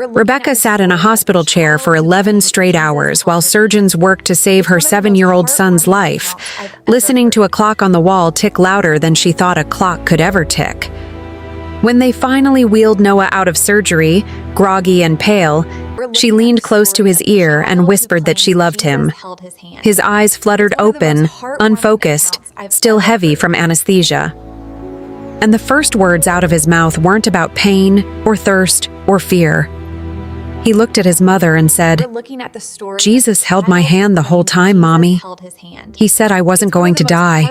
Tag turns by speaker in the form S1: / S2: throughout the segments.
S1: Rebecca sat in a hospital chair for 11 straight hours while surgeons worked to save her 7-year-old son's life, listening to a clock on the wall tick louder than she thought a clock could ever tick. When they finally wheeled Noah out of surgery, groggy and pale, she leaned close to his ear and whispered that she loved him. His eyes fluttered open, unfocused, still heavy from anesthesia. And the first words out of his mouth weren't about pain or thirst or fear. He looked at his mother and said, "Jesus held my hand the whole time, Mommy. He said I wasn't going to die."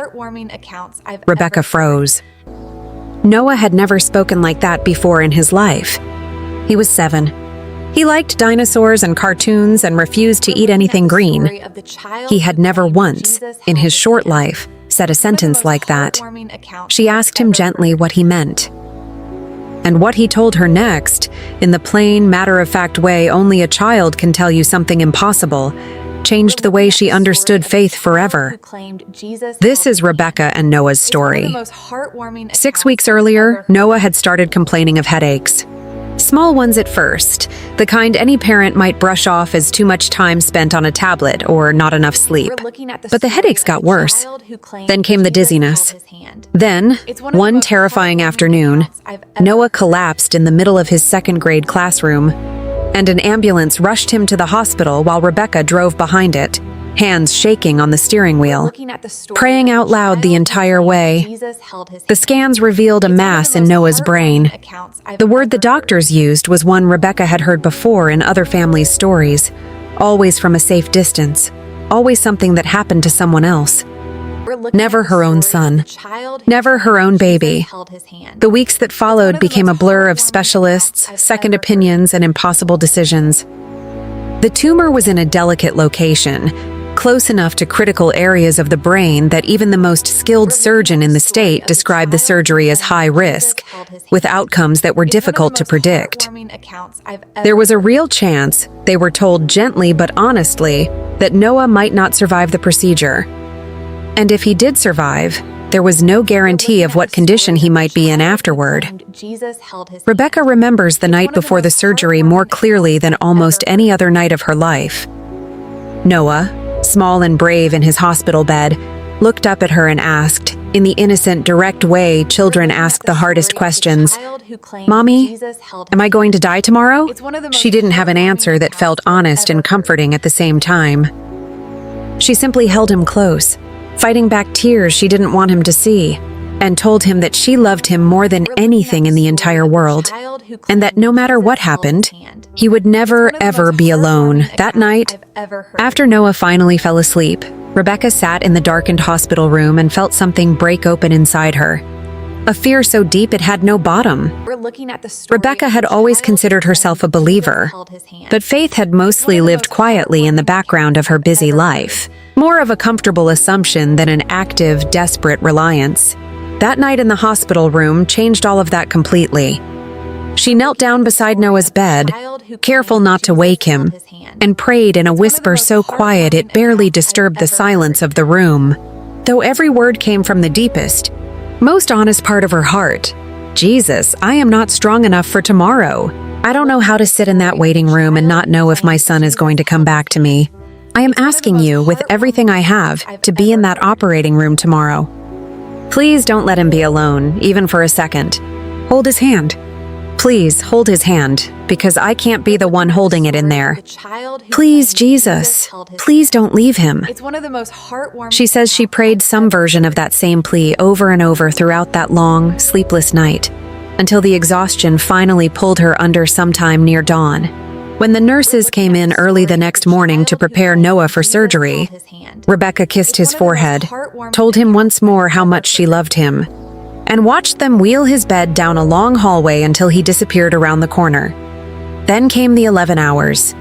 S1: Rebecca froze. Noah had never spoken like that before in his life. He was 7. He liked dinosaurs and cartoons and refused to eat anything green. He had never once, in his short life, said a sentence like that. She asked him gently what he meant. And what he told her next, in the plain, matter-of-fact way only a child can tell you something impossible, changed the way she understood faith forever. This is Rebecca and Noah's story. 6 weeks earlier, Noah had started complaining of headaches. Small ones at first, the kind any parent might brush off as too much time spent on a tablet or not enough sleep. But the headaches got worse. Then came the dizziness. Then, one terrifying afternoon, Noah collapsed in the middle of his second-grade classroom, and an ambulance rushed him to the hospital while Rebecca drove behind it, hands shaking on the steering wheel, praying out loud the entire way. The scans revealed a mass in Noah's brain. The word the doctors used was one Rebecca had heard before in other families' stories, always from a safe distance, always something that happened to someone else. Never her own son. Never her own baby. The weeks that followed became a blur of specialists, second opinions, and impossible decisions. The tumor was in a delicate location, close enough to critical areas of the brain that even the most skilled surgeon in the state described the surgery as high risk, with outcomes that were difficult to predict. There was a real chance, they were told gently but honestly, that Noah might not survive the procedure. And if he did survive, there was no guarantee of what condition he might be in afterward. Rebecca remembers the night before the surgery more clearly than almost any other night of her life. Noah, small and brave in his hospital bed, looked up at her and asked, in the innocent, direct way children ask the hardest questions, "Mommy, am I going to die tomorrow?" She didn't have an answer that felt honest and comforting at the same time. She simply held him close, fighting back tears she didn't want him to see, and told him that she loved him more than anything in the entire world, and that no matter what happened, he would never, ever be alone. That night, after Noah finally fell asleep, Rebecca sat in the darkened hospital room and felt something break open inside her. A fear so deep it had no bottom. Rebecca had always considered herself a believer, but faith had mostly lived quietly in the background of her busy life, more of a comfortable assumption than an active, desperate reliance. That night in the hospital room changed all of that completely. She knelt down beside Noah's bed, careful not to wake him, and prayed in a whisper so quiet it barely disturbed the silence of the room, though every word came from the deepest, most honest part of her heart. "Jesus, I am not strong enough for tomorrow. I don't know how to sit in that waiting room and not know if my son is going to come back to me. I am asking you, with everything I have, to be in that operating room tomorrow. Please don't let him be alone, even for a second. Hold his hand. Please hold his hand, because I can't be the one holding it in there. Please, Jesus, please don't leave him." She says she prayed some version of that same plea over and over throughout that long, sleepless night, until the exhaustion finally pulled her under sometime near dawn. When the nurses came in early the next morning to prepare Noah for surgery, Rebecca kissed his forehead, told him once more how much she loved him, and watched them wheel his bed down a long hallway until he disappeared around the corner. Then came the 11 hours.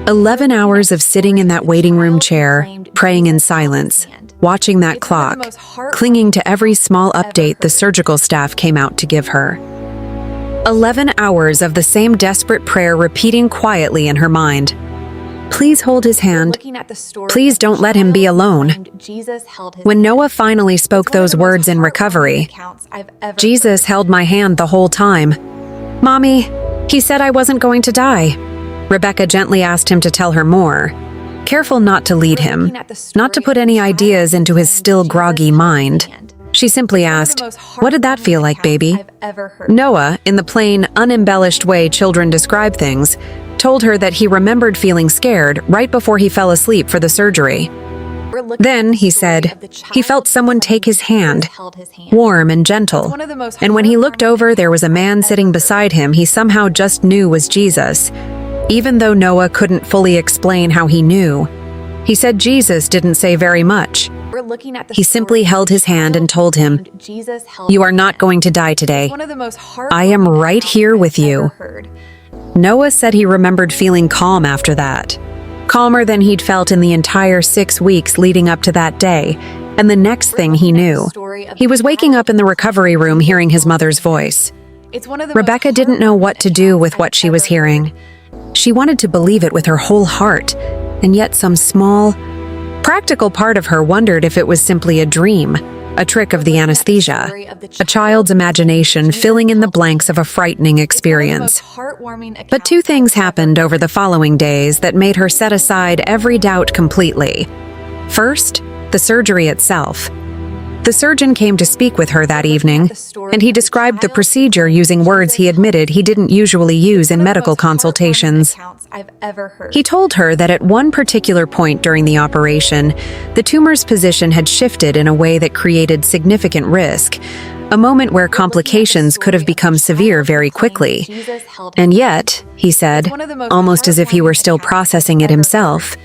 S1: 11 hours of sitting in that waiting room chair, praying in silence, watching that clock, clinging to every small update the surgical staff came out to give her. 11 hours of the same desperate prayer repeating quietly in her mind. Please hold his hand. Please don't let him be alone. When Noah finally spoke those words in recovery, "Jesus held my hand the whole time. Mommy, He said I wasn't going to die. Rebecca gently asked him to tell her more, careful not to lead him, not to put any ideas into his still groggy mind. She simply asked, "What did that feel like, baby?" Noah, in the plain, unembellished way children describe things, told her that he remembered feeling scared right before he fell asleep for the surgery. Then, he said, he felt someone take his hand, warm and gentle, and when he looked over, there was a man sitting beside him he somehow just knew was Jesus. Even though Noah couldn't fully explain how he knew, he said Jesus didn't say very much. He simply held his hand and told him, "You are not going to die today. I am right here with you." Noah said he remembered feeling calm after that. Calmer than he'd felt in the entire 6 weeks leading up to that day, and the next thing he knew, he was waking up in the recovery room hearing his mother's voice. Rebecca didn't know what to do with what she was hearing. She wanted to believe it with her whole heart, and yet some small, practical part of her wondered if it was simply a dream, a trick of the anesthesia, a child's imagination filling in the blanks of a frightening experience. But two things happened over the following days that made her set aside every doubt completely. First, the surgery itself. The surgeon came to speak with her that evening, and he described the procedure using words he admitted he didn't usually use in medical consultations. He told her that at one particular point during the operation, the tumor's position had shifted in a way that created significant risk, a moment where complications could have become severe very quickly. And yet, he said, almost as if he were still processing it himself,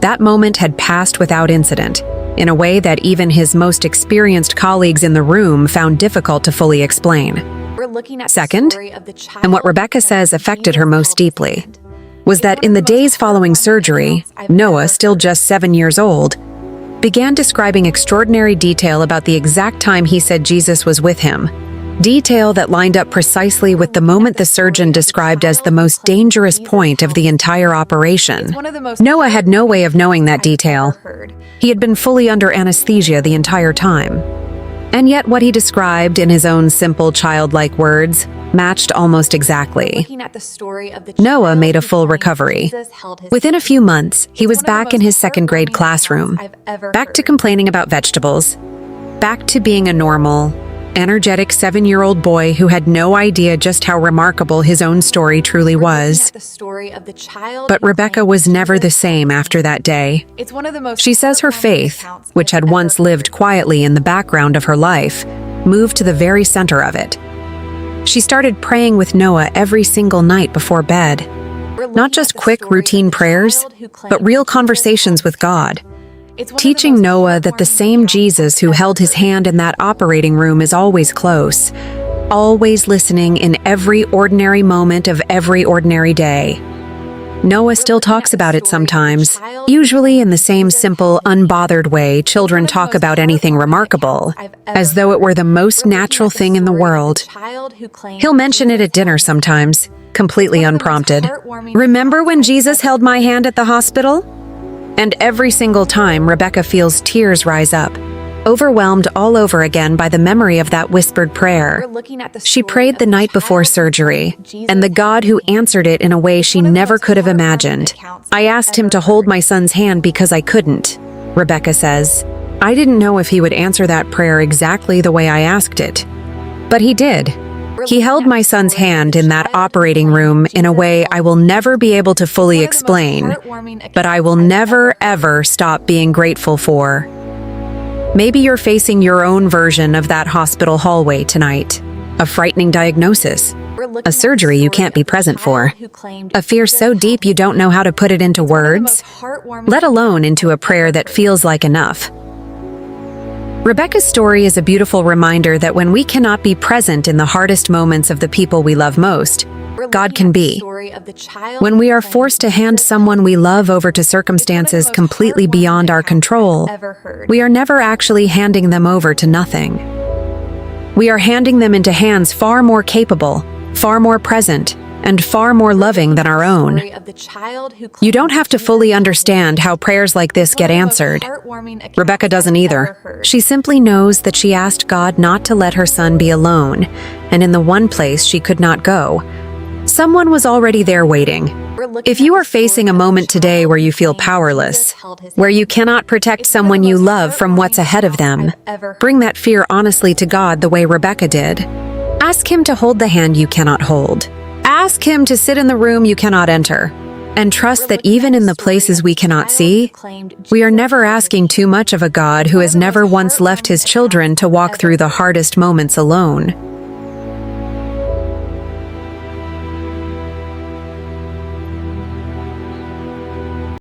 S1: that moment had passed without incident, in a way that even his most experienced colleagues in the room found difficult to fully explain. Second, and what Rebecca says affected her most deeply, was that in the days following surgery, Noah, still just 7 years old, began describing extraordinary detail about the exact time he said Jesus was with him. Detail that lined up precisely with the moment the surgeon described as the most dangerous point of the entire operation. Noah had no way of knowing that detail. He had been fully under anesthesia the entire time. And yet what he described in his own simple childlike words matched almost exactly. Noah made a full recovery. Within a few months, he was back in his second-grade classroom, back to complaining about vegetables, back to being a normal, energetic 7-year-old boy who had no idea just how remarkable his own story truly was. But Rebecca was never the same after that day. She says her faith, which had once lived quietly in the background of her life, moved to the very center of it. She started praying with Noah every single night before bed. Not just quick, routine prayers, but real conversations with God. Teaching Noah that the same Jesus who held his hand in that operating room is always close, always listening in every ordinary moment of every ordinary day. Noah still talks about it sometimes, usually in the same simple, unbothered way children talk about anything remarkable, as though it were the most natural thing in the world. He'll mention it at dinner sometimes, completely unprompted. "Remember when Jesus held my hand at the hospital?" And every single time, Rebecca feels tears rise up, overwhelmed all over again by the memory of that whispered prayer. She prayed the night before surgery, and the God who answered it in a way she never could have imagined. "I asked him to hold my son's hand because I couldn't," Rebecca says. "I didn't know if he would answer that prayer exactly the way I asked it. But he did. He held my son's hand in that operating room in a way I will never be able to fully explain, but I will never, ever stop being grateful for." Maybe you're facing your own version of that hospital hallway tonight. A frightening diagnosis, a surgery you can't be present for, a fear so deep you don't know how to put it into words, let alone into a prayer that feels like enough. Rebecca's story is a beautiful reminder that when we cannot be present in the hardest moments of the people we love most, God can be. When we are forced to hand someone we love over to circumstances completely beyond our control, we are never actually handing them over to nothing. We are handing them into hands far more capable, far more present, and far more loving than our own. You don't have to fully understand how prayers like this get answered. Rebecca doesn't either. She simply knows that she asked God not to let her son be alone, and in the one place she could not go. Someone was already there waiting. If you are facing a moment today where you feel powerless, where you cannot protect someone you love from what's ahead of them, bring that fear honestly to God the way Rebecca did. Ask Him to hold the hand you cannot hold. Ask Him to sit in the room you cannot enter. And trust that even in the places we cannot see, we are never asking too much of a God who has never once left His children to walk through the hardest moments alone.